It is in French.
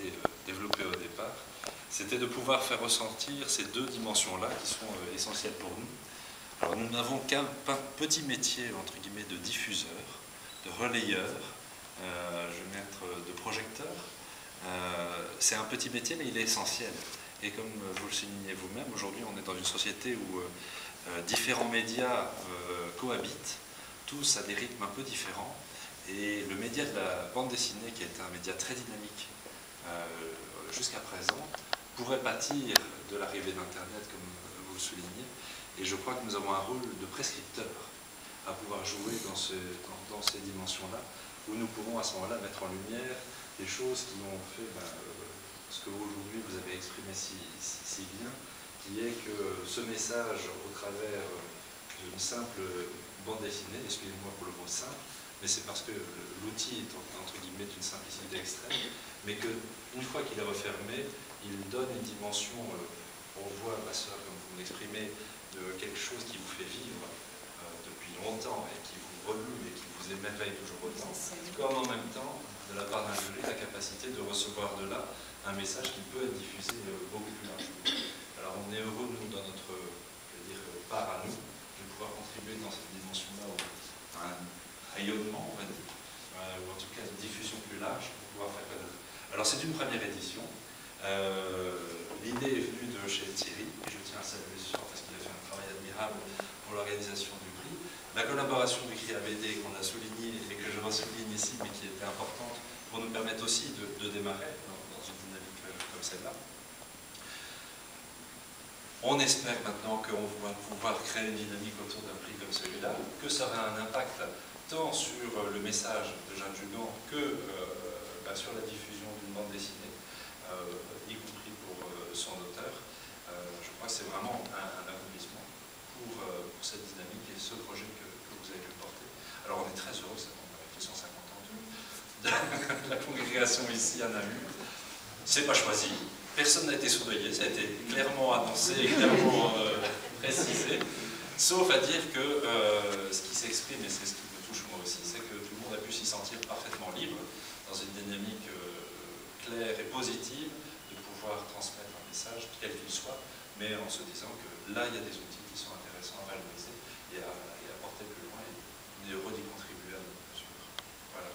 été développée au départ, c'était de pouvoir faire ressentir ces deux dimensions-là qui sont essentielles pour nous. Alors nous n'avons qu'un petit métier, entre guillemets, de diffuseur, de relayeur, je vais mettre de projecteur. C'est un petit métier, mais il est essentiel. Et comme vous le soulignez vous-même, aujourd'hui on est dans une société où différents médias cohabitent, tous à des rythmes un peu différents. Et le média de la bande dessinée, qui a été un média très dynamique jusqu'à présent, pourrait pâtir de l'arrivée d'Internet, comme vous le soulignez. Et je crois que nous avons un rôle de prescripteur à pouvoir jouer dans ces dimensions-là, où nous pourrons à ce moment-là mettre en lumière des choses qui ont fait ce que aujourd'hui vous avez exprimé si bien, qui est que ce message au travers d'une simple bande dessinée, excusez-moi pour le mot simple, mais c'est parce que l'outil est entre guillemets d'une simplicité extrême, mais qu'une fois qu'il est refermé, il donne une dimension, on voit, ma soeur, comme vous l'exprimez, de quelque chose qui vous fait vivre depuis longtemps et qui vous remue et qui vous émerveille toujours autant, comme en même temps, de la part d'un jury, la capacité de recevoir de là un message qui peut être diffusé beaucoup plus largement. Alors on est heureux, nous, dans notre part à nous, de pouvoir contribuer dans cette dimension-là à un rayonnement, on va dire, ou en tout cas une diffusion plus large pour pouvoir faire connaître. Alors c'est une première édition. L'idée est venue de chez Thierry, et je tiens à saluer ce soir parce qu'il a fait un travail admirable pour l'organisation du prix. La collaboration du CRI ABD qu'on a souligné et que je ressouligne ici, mais qui était importante pour nous permettre aussi de démarrer dans une dynamique comme celle-là. On espère maintenant qu'on va pouvoir créer une dynamique autour d'un prix comme celui-là, que ça aura un impact tant sur le message de Jeanne Jugan que sur la diffusion d'une bande dessinée, y compris pour son auteur. Je crois que c'est vraiment un accomplissement pour cette dynamique et ce projet que vous avez pu porter. Alors on est très heureux, ça tombe avec les 150 ans de la congrégation ici à Namur. C'est pas choisi. Personne n'a été soudoyé, ça a été clairement annoncé et clairement précisé, sauf à dire que ce qui s'exprime, et c'est ce qui me touche moi aussi, c'est que tout le monde a pu s'y sentir parfaitement libre, dans une dynamique claire et positive, de pouvoir transmettre un message, quel qu'il soit, mais en se disant que là, il y a des outils qui sont intéressants à valoriser et à porter plus loin, et on est heureux d'y contribuer à notre mesure. Voilà.